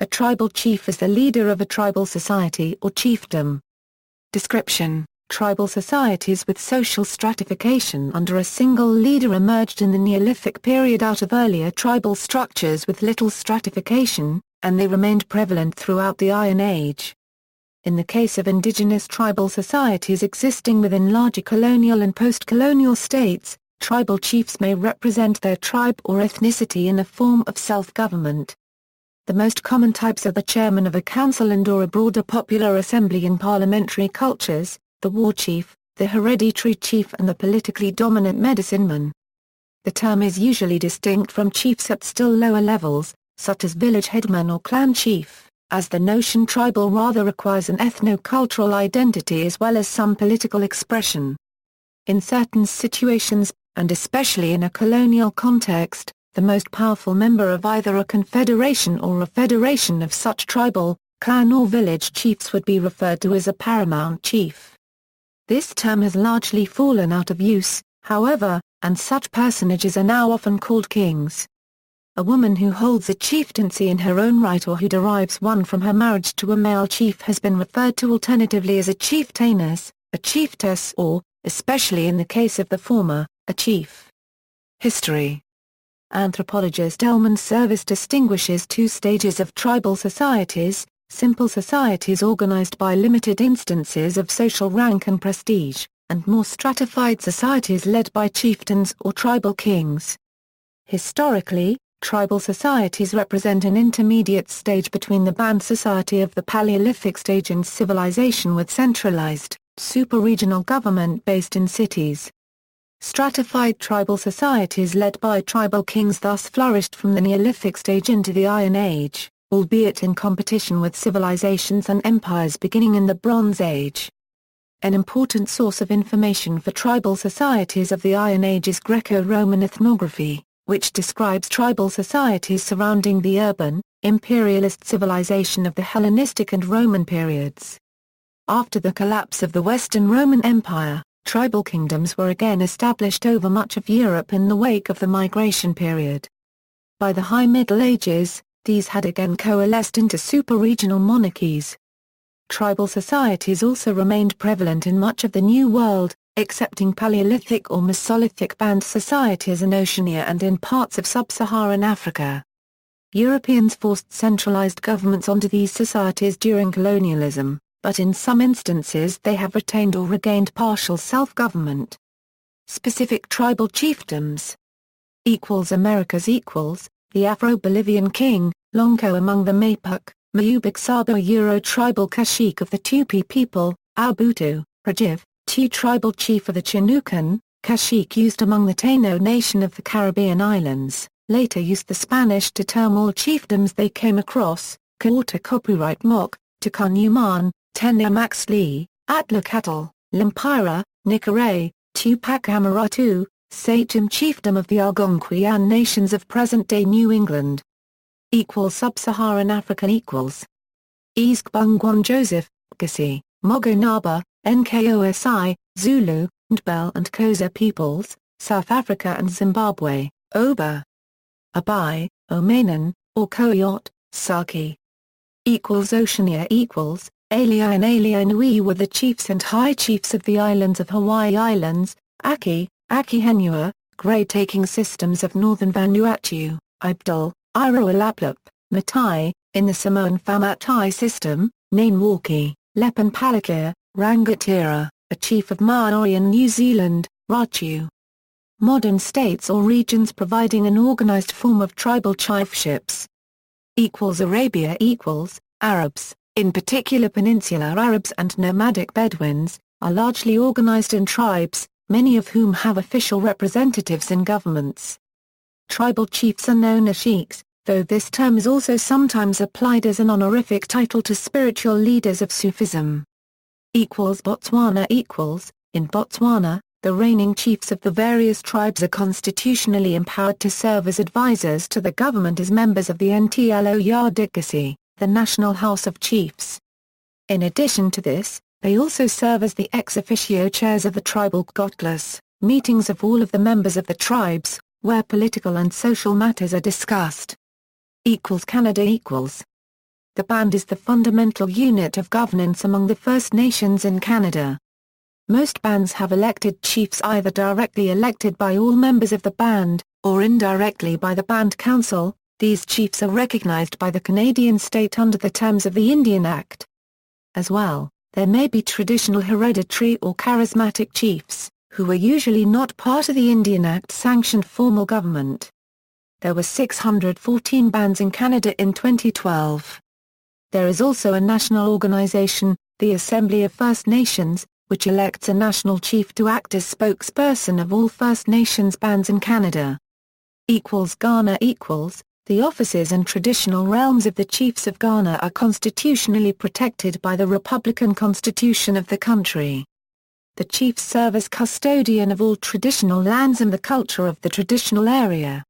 A tribal chief is the leader of a tribal society or chiefdom. Description: tribal societies with social stratification under a single leader emerged in the Neolithic period out of earlier tribal structures with little stratification, and they remained prevalent throughout the Iron Age. In the case of indigenous tribal societies existing within larger colonial and post-colonial states, tribal chiefs may represent their tribe or ethnicity in a form of self-government. The most common types are the chairman of a council and/or a broader popular assembly in parliamentary cultures, the war chief, the hereditary chief and the politically dominant medicine-man. The term is usually distinct from chiefs at still lower levels, such as village headman or clan chief, as the notion tribal rather requires an ethno-cultural identity as well as some political expression. In certain situations, and especially in a colonial context, the most powerful member of either a confederation or a federation of such tribal, clan or village chiefs would be referred to as a paramount chief. This term has largely fallen out of use, however, and such personages are now often called kings. A woman who holds a chieftaincy in her own right or who derives one from her marriage to a male chief has been referred to alternatively as a chieftainess, a chiefess or, especially in the case of the former, a chief. History. Anthropologist Elman Service distinguishes two stages of tribal societies: simple societies organized by limited instances of social rank and prestige, and more stratified societies led by chieftains or tribal kings. Historically, tribal societies represent an intermediate stage between the band society of the Paleolithic stage and civilization with centralized, super-regional government based in cities. Stratified tribal societies led by tribal kings thus flourished from the Neolithic stage into the Iron Age, albeit in competition with civilizations and empires beginning in the Bronze Age. An important source of information for tribal societies of the Iron Age is Greco-Roman ethnography, which describes tribal societies surrounding the urban, imperialist civilization of the Hellenistic and Roman periods. After the collapse of the Western Roman Empire, tribal kingdoms were again established over much of Europe in the wake of the migration period. By the High Middle Ages, these had again coalesced into super-regional monarchies. Tribal societies also remained prevalent in much of the New World, excepting Paleolithic or Mesolithic band societies in Oceania and in parts of sub-Saharan Africa. Europeans forced centralized governments onto these societies during colonialism, but in some instances they have retained or regained partial self-government. Specific tribal chiefdoms. Americas the Afro-Bolivian king, Lonco among the Mapuk, Mayubic Sabo Euro-tribal Kashik of the Tupi people, Albutu, Rajiv, tribal chief of the Chinucan, Kashik used among the Taino nation of the Caribbean islands, later used the Spanish to term all chiefdoms they came across, Kaorta copyright Mok, Tukanuman, Tenamaxli, Atlacatl, Limpira, Nicaray, Tupac Amaratu, Sachem chiefdom of the Algonquian nations of present-day New England. Sub-Saharan Africa Iskbungwan Joseph, Gasi, Mogonaba, Nkosi, Zulu, Ndbel and Xhosa peoples, South Africa and Zimbabwe, Oba. Abai, Omanan, or Koyot, Saki. Oceania Alia and Alia Nui were the chiefs and high chiefs of the islands of Hawaii Islands, Aki, Akihenua, grade-taking systems of northern Vanuatu, Ibdal, Iroalaplap, Matai, in the Samoan Famatai system, Nainwauki, Lepan Palakir, Rangatira, a chief of Maori in New Zealand, Ratu. Modern states or regions providing an organized form of tribal chiefships. Arabia Arabs, in particular Peninsular Arabs and nomadic Bedouins, are largely organized in tribes, many of whom have official representatives in governments. Tribal chiefs are known as sheiks, though this term is also sometimes applied as an honorific title to spiritual leaders of Sufism. Botswana in Botswana, the reigning chiefs of the various tribes are constitutionally empowered to serve as advisors to the government as members of the Ntlo Yardikasi, the National House of Chiefs. In addition to this, they also serve as the ex officio chairs of the tribal Gotlas, meetings of all of the members of the tribes, where political and social matters are discussed. Canada the band is the fundamental unit of governance among the First Nations in Canada. Most bands have elected chiefs either directly elected by all members of the band, or indirectly by the band council. These chiefs are recognized by the Canadian state under the terms of the Indian Act. As well, there may be traditional hereditary or charismatic chiefs, who are usually not part of the Indian Act-sanctioned formal government. There were 614 bands in Canada in 2012. There is also a national organization, the Assembly of First Nations, which elects a national chief to act as spokesperson of all First Nations bands in Canada. Ghana equals, the offices and traditional realms of the chiefs of Ghana are constitutionally protected by the Republican Constitution of the country. The chiefs serve as custodian of all traditional lands and the culture of the traditional area.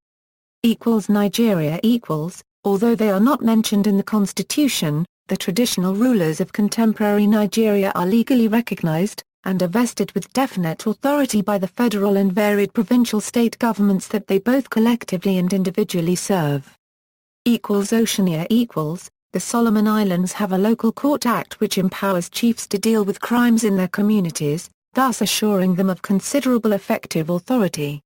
Nigeria equals, although they are not mentioned in the constitution, the traditional rulers of contemporary Nigeria are legally recognized, and are vested with definite authority by the federal and varied provincial state governments that they both collectively and individually serve. Oceania equals, the Solomon Islands have a local court act which empowers chiefs to deal with crimes in their communities, thus assuring them of considerable effective authority.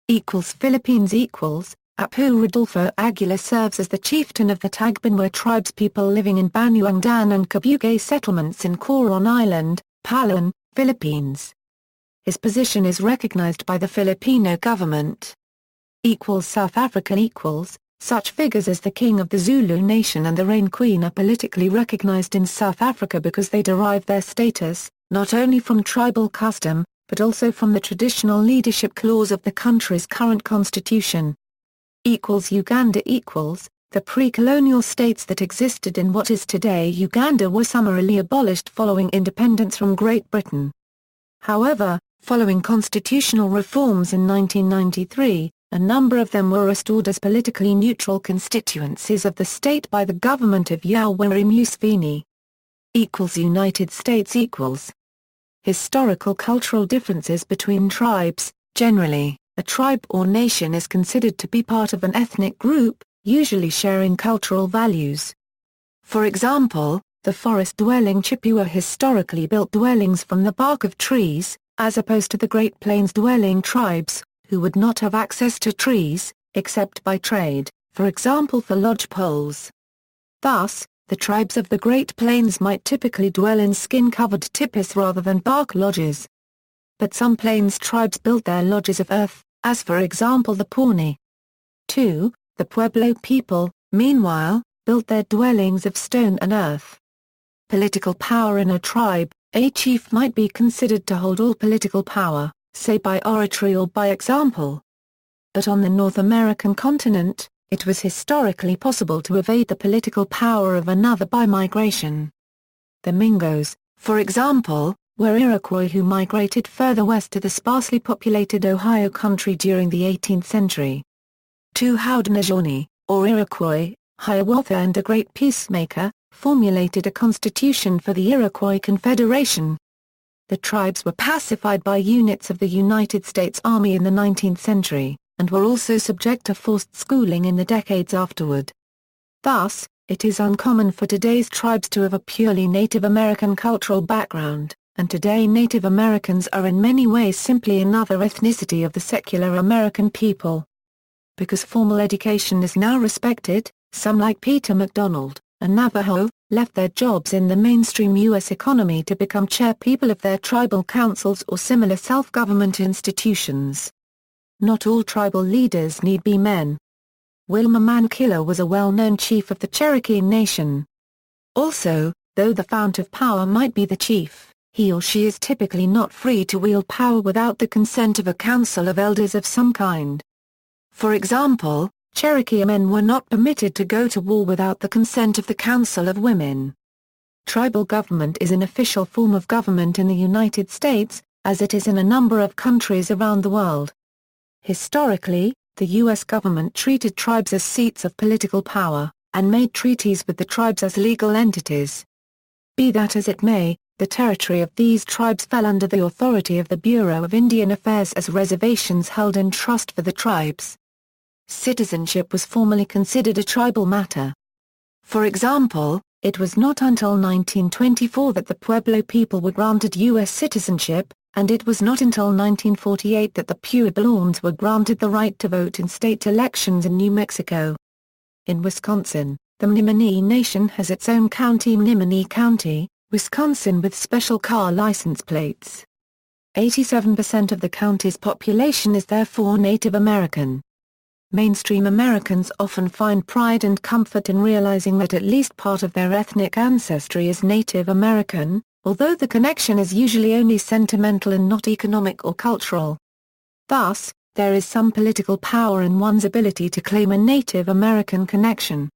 Philippines equals, Apu Rodolfo Aguilar serves as the chieftain of the Tagbanwa tribespeople living in Banuangdan and Kabugay settlements in Coron Island, Palawan, Philippines. His position is recognized by the Filipino government. South Africa equals, such figures as the King of the Zulu Nation and the Rain Queen are politically recognized in South Africa because they derive their status, not only from tribal custom, but also from the traditional leadership clause of the country's current constitution. Uganda equals, the pre-colonial states that existed in what is today Uganda were summarily abolished following independence from Great Britain. However, following constitutional reforms in 1993, a number of them were restored as politically neutral constituencies of the state by the government of Yoweri Museveni. United States equals. Historical cultural differences between tribes. Generally, a tribe or nation is considered to be part of an ethnic group, usually sharing cultural values. For example, the forest-dwelling Chippewa historically built dwellings from the bark of trees, as opposed to the Great Plains-dwelling tribes, who would not have access to trees, except by trade, for example for lodge poles. Thus, the tribes of the Great Plains might typically dwell in skin-covered tipis rather than bark lodges. But some Plains tribes built their lodges of earth, as for example the Pawnee. 2. The Pueblo people, meanwhile, built their dwellings of stone and earth. Political power in a tribe. A chief might be considered to hold all political power, say by oratory or by example. But on the North American continent, it was historically possible to evade the political power of another by migration. The Mingos, for example, were Iroquois who migrated further west to the sparsely populated Ohio country during the 18th century. 2. Haudenosaunee, or Iroquois, Hiawatha and a great peacemaker, formulated a constitution for the Iroquois Confederation. The tribes were pacified by units of the United States Army in the 19th century, and were also subject to forced schooling in the decades afterward. Thus, it is uncommon for today's tribes to have a purely Native American cultural background, and today Native Americans are in many ways simply another ethnicity of the secular American people. Because formal education is now respected, some like Peter MacDonald, a Navajo, left their jobs in the mainstream U.S. economy to become chairpeople of their tribal councils or similar self-government institutions. Not all tribal leaders need be men. Wilma Mankiller was a well-known chief of the Cherokee Nation. Also, though the fount of power might be the chief, he or she is typically not free to wield power without the consent of a council of elders of some kind. For example, Cherokee men were not permitted to go to war without the consent of the Council of Women. Tribal government is an official form of government in the United States, as it is in a number of countries around the world. Historically, the U.S. government treated tribes as seats of political power, and made treaties with the tribes as legal entities. Be that as it may, the territory of these tribes fell under the authority of the Bureau of Indian Affairs as reservations held in trust for the tribes. Citizenship was formerly considered a tribal matter. For example, it was not until 1924 that the Pueblo people were granted U.S. citizenship, and it was not until 1948 that the Puebloans were granted the right to vote in state elections in New Mexico. In Wisconsin, the Menominee Nation has its own county, Menominee County, Wisconsin, with special car license plates. 87% of the county's population is therefore Native American. Mainstream Americans often find pride and comfort in realizing that at least part of their ethnic ancestry is Native American, although the connection is usually only sentimental and not economic or cultural. Thus, there is some political power in one's ability to claim a Native American connection.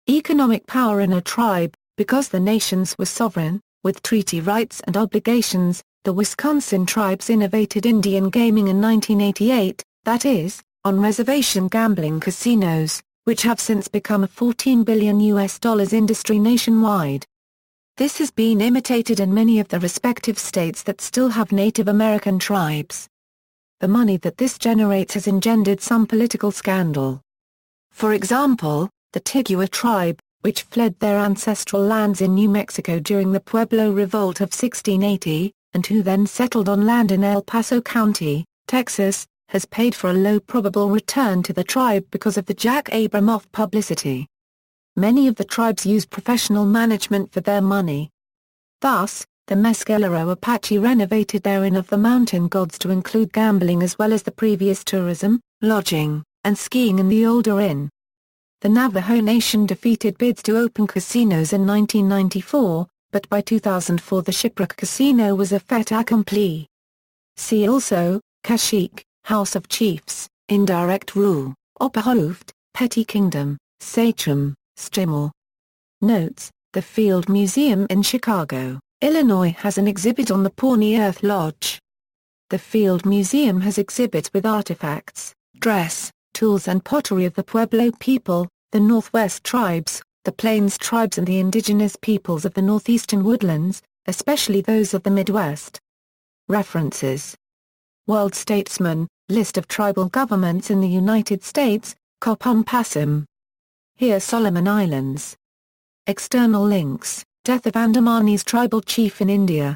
Economic power in a tribe, because the nations were sovereign, with treaty rights and obligations. The Wisconsin tribes innovated Indian gaming in 1988, that is, on-reservation gambling casinos, which have since become a $14 billion industry nationwide. This has been imitated in many of the respective states that still have Native American tribes. The money that this generates has engendered some political scandal. For example, the Tigger Tribe, which fled their ancestral lands in New Mexico during the Pueblo Revolt of 1680, and who then settled on land in El Paso County, Texas, has paid for a low probable return to the tribe because of the Jack Abramoff publicity. Many of the tribes use professional management for their money. Thus, the Mescalero Apache renovated their Inn of the Mountain Gods to include gambling as well as the previous tourism, lodging, and skiing in the older inn. The Navajo Nation defeated bids to open casinos in 1994, but by 2004 the Shiprock Casino was a fait accompli. See also, Kashyyyk, House of Chiefs, Indirect Rule, Operhoofd, Petty Kingdom, Sachem, Strimor. Notes: The Field Museum in Chicago, Illinois has an exhibit on the Pawnee Earth Lodge. The Field Museum has exhibits with artifacts, dress, tools and pottery of the Pueblo people, the Northwest Tribes, the Plains Tribes and the indigenous peoples of the northeastern woodlands, especially those of the Midwest. References: World Statesman, List of tribal governments in the United States, Copampassim. Here Solomon Islands. External links: Death of Andamanese tribal chief in India.